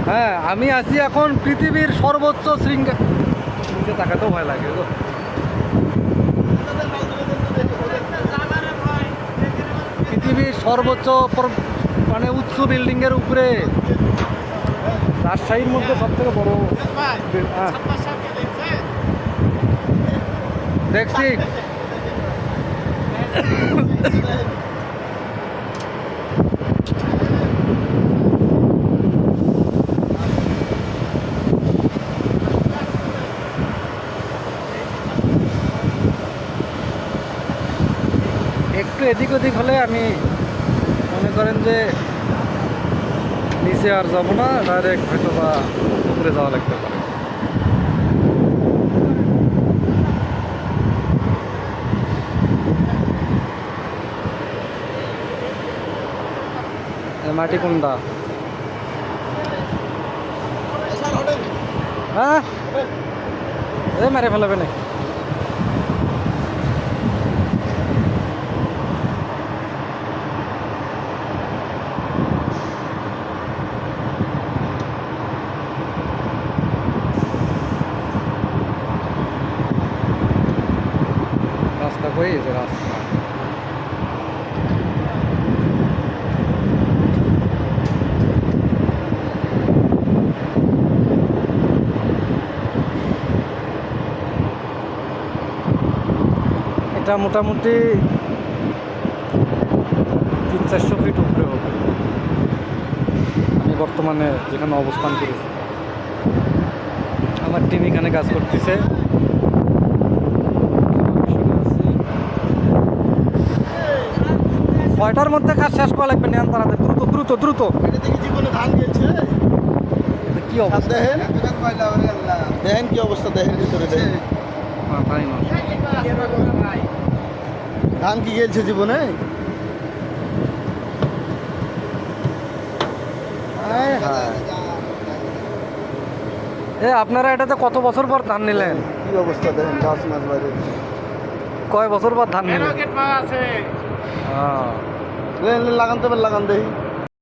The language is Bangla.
হ্যাঁ, আমি আছি এখন পৃথিবীর সর্বোচ্চ শৃঙ্গ। নিচে তাকাতেও ভয় লাগে গো। পৃথিবীর সর্বোচ্চ মানে উচ্চ বিল্ডিং এর উপরে, রাজশাহীর মধ্যে সব থেকে বড়। দেখছি একটু এদিক ওদিক হলে আমি মনে করেন যে নিচে আর যাবো না, ডাইরেক্ট হয়তো বা উপরে যাওয়া লাগতে পারে। মাটি কোনটা? হ্যাঁ, মেরে ফেলাবে না। রাস্তা কই? এই যে রাস্তা। এটা মোটামুটি 300-400 ফিট উপরে হবে আমি বর্তমানে যেখানে অবস্থান করেছি। আমার টিম এখানে কাজ করতেছে। ছয়টার মধ্যে কাজ শেষ করা লাগবে। নেন তাড়াতাড়ি, দ্রুত দ্রুত দ্রুত। কি অবস্থা দেখেন, দেখেন কি অবস্থা, দেখেন ভিতরে দেখেন। ধান কি গেছে জীবনে? আপনারা এটাতে কত বছর পর ধান নিলেন? কি অবস্থা দেখেন, গাছ মাছ বাইরে। কয় বছর পর ধান নিলেন? লাগান তো লাগান দেখি।